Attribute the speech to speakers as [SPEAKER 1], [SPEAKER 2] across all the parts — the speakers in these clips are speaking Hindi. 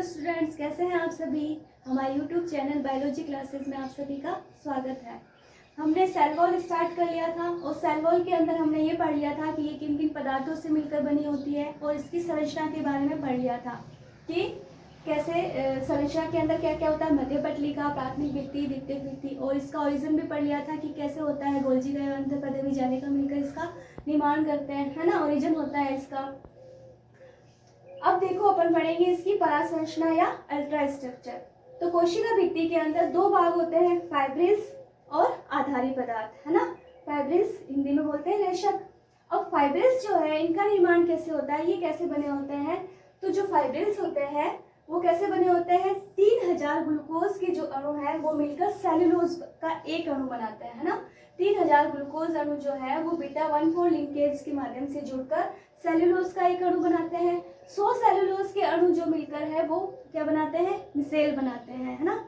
[SPEAKER 1] स्टूडेंट्स, कैसे हैं आप सभी। हमारे यूट्यूब चैनल बायोलॉजी क्लासेस में आप सभी का स्वागत है। हमने सेल वॉल स्टार्ट कर लिया था और सेल वॉल के अंदर हमने ये पढ़ लिया था कि ये किन किन पदार्थों से मिलकर बनी होती है और इसकी संरचना के बारे में पढ़ लिया था कि कैसे संरचना के अंदर क्या क्या होता है, मध्य पटलिका, प्राथमिक भित्ति, द्वितीयक भित्ति, और इसका ओरिजिन भी पढ़ लिया था कि कैसे होता है, गोल्जी गलनांतर पदवी जालिका मिलकर इसका निर्माण करते हैं, है ना, ओरिजिन होता है इसका। अब देखो अपन पढ़ेंगे इसकी परासंरचना या अल्ट्रा स्ट्रक्चर। तो कोशिका भित्ति के अंदर दो भाग होते हैं, फाइब्रिल्स और आधारी पदार्थ, है ना। फाइब्रिल्स हिंदी में बोलते हैं रेशक। अब फाइब्रिल्स जो है इनका निर्माण कैसे होता है, ये कैसे बने होते हैं। तो जो फाइब्रिल्स होते हैं वो कैसे बने होते हैं, 3000 ग्लूकोज के जो अणु है वो मिलकर सेल्यूलोज का एक अणु बनाते हैं, है ना। 3000 ग्लूकोज अणु जो है वो बीटा 1,4 लिंकेज के माध्यम से जुड़कर सेल्यूलोज का एक अणु बनाते हैं। 100 सेल्यूलोज के अणु जो मिलकर है वो क्या बनाते हैं, मिसेल बनाते हैं, है ना।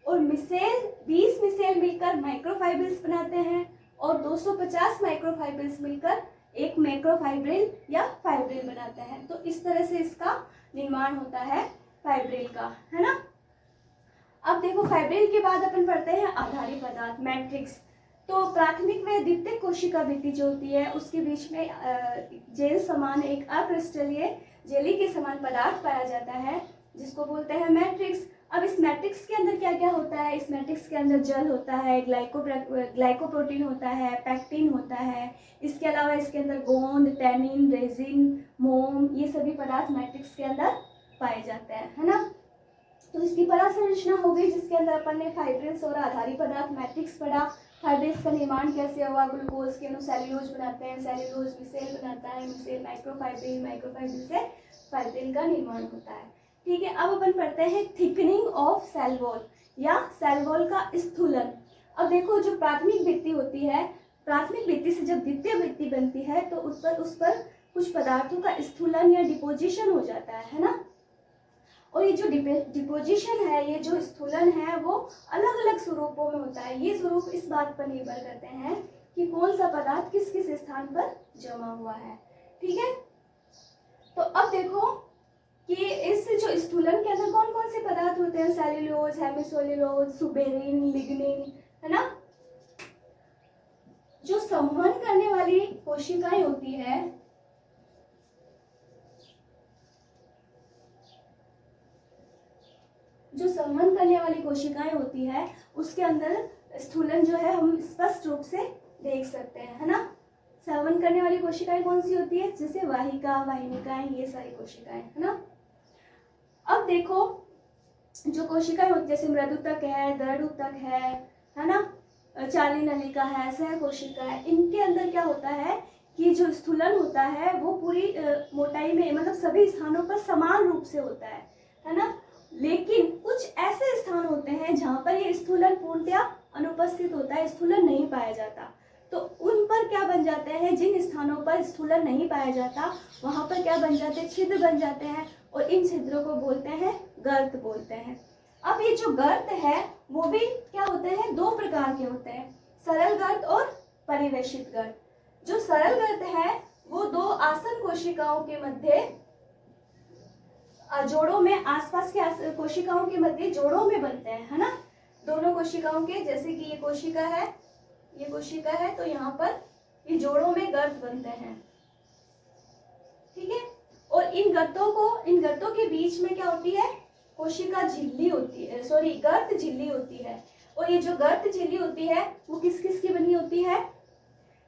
[SPEAKER 1] और मिसेल 20 मिसेल मिलकर माइक्रोफाइब्रिल्स बनाते हैं और 250 माइक्रोफाइब्रिल्स मिलकर एक मैक्रोफाइब्रिल या फाइब्रिल बनाते हैं। तो इस तरह से इसका निर्माण होता है फाइब्रिल का, है ना। अब देखो फाइब्रिल के बाद अपन पढ़ते हैं आधारी पदार्थ, मैट्रिक्स। तो प्राथमिक व द्वितीयक कोशिका भित्ति जो होती है उसके बीच में जेल समान एक अक्रिस्टलीय जेली के समान पदार्थ पाया जाता है जिसको बोलते हैं मैट्रिक्स। अब इस मैट्रिक्स के अंदर क्या क्या होता है, इस मैट्रिक्स के अंदर जल होता है, ग्लाइकोप्रोटीन होता है, पैक्टिन होता है, इसके अलावा इसके अंदर गोंद, टैनिन, रेजिन, मोम, ये सभी पदार्थ मैट्रिक्स के अंदर पाए जाते हैं, है ना। तो इसकी परासंरचना हो गई जिसके अंदर अपन ने फाइब्रिल्स और आधारी पदार्थ मैट्रिक्स पढ़ा। फाइब्रिल्स का निर्माण कैसे हुआ, ग्लूकोज के अणु सेल्यूलोज बनाते हैं, सेल्यूलोज मिसेल बनाता है, मिसेल माइक्रोफाइब्रिल, माइक्रोफाइब्रिल से फाइब्रिल का निर्माण होता है। ठीक है, अब अपन पढ़ते हैं थिकनिंग ऑफ सेल वॉल या सेल वॉल का स्थूलन। अब देखो जो प्राथमिक भित्ति होती है, प्राथमिक भित्ति से जब द्वितीय भित्ति बनती है तो उस पर कुछ पदार्थों का स्थूलन या डिपोजिशन हो जाता है ना। और ये जो डिपोजिशन है, ये जो स्थूलन है वो अलग अलग स्वरूपों में होता है। ये स्वरूप इस बात पर निर्भर करते हैं कि कौन सा पदार्थ किस किस स्थान पर जमा हुआ है। ठीक है, तो अब देखो कि इस जो स्थूलन के अंदर कौन कौन से पदार्थ होते हैं, सेल्यूलोज, हेमिसोल्यूलोज, सुबेरिन, लिग्निन, है ना। जो संवहन करने वाली कोशिकाएं होती है, जो संवहन करने वाली कोशिकाएं होती है उसके अंदर स्थूलन जो है हम स्पष्ट रूप से देख सकते हैं, है ना। संवहन करने वाली कोशिकाएं कौन सी होती है, जैसे वाहिका, वाहिनिकाएं, ये सारी कोशिकाएं, है ना। अब देखो जो कोशिकाएं होती है जैसे मृदुतक है, दृढ़ है ना, चाली नलिका है, सह कोशिका है, इनके अंदर क्या होता है कि जो स्थूलन होता है वो पूरी मोटाई में, मतलब सभी स्थानों पर समान रूप से होता है ना। लेकिन कुछ ऐसे स्थान होते हैं जहाँ पर ये स्थूलन पूर्णतया अनुपस्थित होता है, स्थूलन नहीं पाया जाता। तो उन पर क्या बन जाते हैं, जिन स्थानों पर स्थूलन नहीं पाया जाता वहाँ पर क्या बन जाते हैं, छिद्र बन जाते हैं और इन छिद्रों को बोलते हैं गर्त बोलते हैं। अब ये जो गर्त है वो भी क्या होते हैं, दो प्रकार के होते हैं, सरल गर्त और परिवेशित गर्त। जो सरल गर्त है वो दो आसन कोशिकाओं के मध्य जोड़ों में, आसपास के कोशिकाओं के मध्य जोड़ों में बनते हैं, है ना। दोनों कोशिकाओं के, जैसे कि ये कोशिका है, ये कोशिका है, तो यहाँ पर ये जोड़ों में गर्त बनते हैं। ठीक है, और इन गर्तों के बीच में क्या होती है, कोशिका झिल्ली होती है, सॉरी गर्त झिल्ली होती है। और ये जो गर्त झिल्ली होती है वो किस किस की बनी होती है,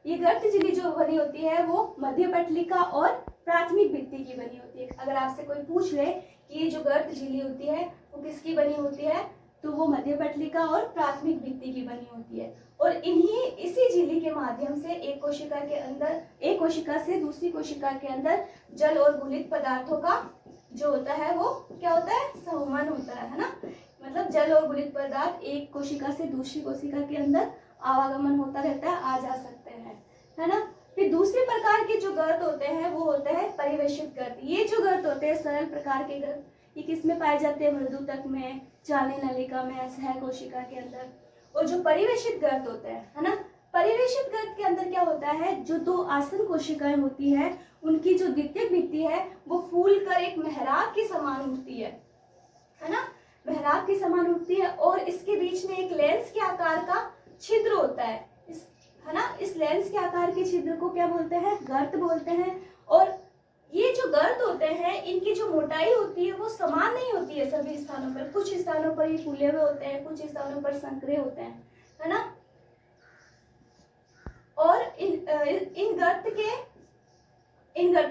[SPEAKER 1] ये गर्त झिल्ली जो बनी होती है वो मध्य पटलिका और प्राथमिक भित्ति की बनी होती है। अगर आपसे कोई पूछ ले कि ये जो गर्त झिल्ली होती है वो किसकी बनी होती है, तो वो मध्य पटलिका और प्राथमिक भित्ति की बनी होती है। और इसी झिल्ली के माध्यम से एक कोशिका से दूसरी कोशिका के अंदर जल और गुलित पदार्थों का जो होता है वो क्या होता है, संवहन होता है ना। मतलब जल और गुलित पदार्थ एक कोशिका से दूसरी कोशिका के अंदर आवागमन होता रहता है, आ जा सकते हैं, है ना। फिर दूसरे प्रकार के जो गर्त होते हैं वो होते हैं परिवेशित गर्त। ये जो गर्त होते हैं सरल प्रकार के गर्त, ये किसमें पाए जाते हैं, मृदुतक में, चाली नलिका में, सह कोशिका के अंदर। और जो परिवेशित गर्त होते हैं, है ना, परिवेशित गर्त के अंदर क्या होता है, जो दो आसन कोशिकाएं होती है उनकी जो द्वितीयक भित्ति है वो फूल कर एक मेहराब के समान होती है। समान उठती है और इसके बीच में एक लेंस के आकार का छिद्र होता है, है ना। इस लेंस के आकार के छिद्र को क्या बोलते हैं? गर्त बोलते हैं। और ये जो गर्त होते हैं, इनकी जो मोटाई होती है वो समान नहीं होती है सभी स्थानों पर। कुछ स्थानों पर ये फूले हुए होते हैं, कुछ स्थानों पर संकरे होते हैं, है ना। और इन गर्तों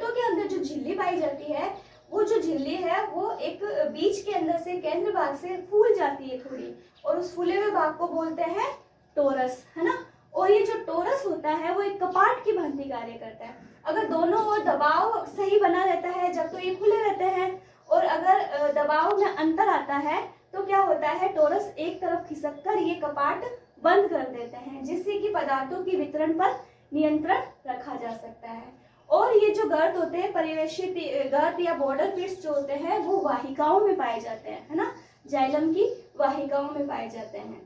[SPEAKER 1] के अंदर जो झिल्ली पाई जाती है, वो जो झिल्ली है वो एक बीज के अंदर से, केंद्र भाग से फूल जाती है थोड़ी, और उस फूले हुए भाग को बोलते हैं टोरस, है ना। और ये जो टोरस होता है वो एक कपाट की भांति कार्य करता है। अगर दोनों ओर दबाव सही बना रहता है जब तो ये खुले रहते हैं, और अगर दबाव में अंतर आता है तो क्या होता है, टोरस एक तरफ खिसक कर ये कपाट बंद कर देते हैं, जिससे कि पदार्थों की वितरण पर नियंत्रण रखा जा सकता है। और ये जो गर्त होते हैं, परिवेशित गर्त या बॉर्डर पिट्स जो होते हैं, वो वाहिकाओं में पाए जाते हैं, है ना। जाइलम की वाहिकाओं में पाए जाते हैं,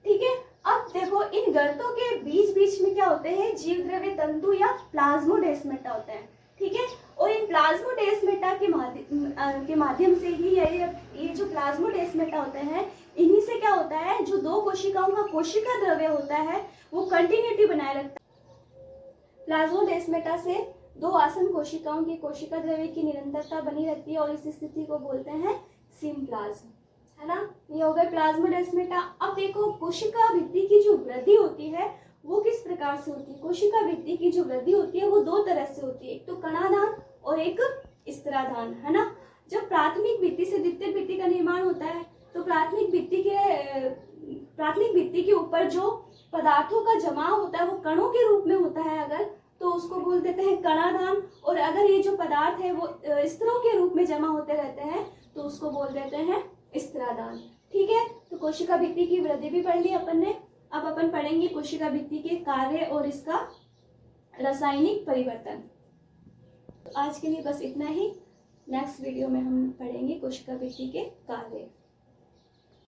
[SPEAKER 1] ठीक है। अब देखो, इन गर्तों के बीच बीच में क्या होते हैं, जीव द्रव्य तंतु या प्लाज्मोडेस्माटा होते हैं, ठीक है। और इन प्लाज्मोडेस्माटा के माध्यम से ही ये जो प्लाज्मोडेस्माटा होते हैं, इन्हीं से क्या होता है, जो दो कोशिकाओं का कोशिका द्रव्य होता है वो कंटिन्यूटी बनाए रखता है। प्लाज्मोडेस्माटा से दो आसन्न कोशिकाओं की कोशिका द्रव्य की निरंतरता बनी रहती है और इस स्थिति को बोलते हैं सिम्प्लाज्म, है ना। ये हो गए प्लाज्मोडेस्माटा। अब देखो, कोशिका भित्ति की जो वृद्धि होती है वो किस प्रकार से होती है। कोशिका भित्ति की जो वृद्धि होती है वो दो तरह से होती है, एक तो कणाधान और एक स्तराधान, है ना। जब प्राथमिक भित्ति से द्वितीय भित्ति का निर्माण होता है तो प्राथमिक भित्ति के ऊपर जो पदार्थों का जमाव होता है वो कणों के रूप में होता है अगर, तो उसको बोल देते हैं कणाधान। और अगर ये जो पदार्थ है वो स्तरों के रूप में जमा होते रहते हैं तो उसको बोल देते हैं स्तराधान, ठीक है। तो कोशिका भित्ति की वृद्धि भी पढ़ ली अपन ने। अब अपन पढ़ेंगे कोशिका भित्ति के कार्य और इसका रासायनिक परिवर्तन। आज के लिए बस इतना ही। नेक्स्ट वीडियो में हम पढ़ेंगे कोशिका भित्ति के कार्य।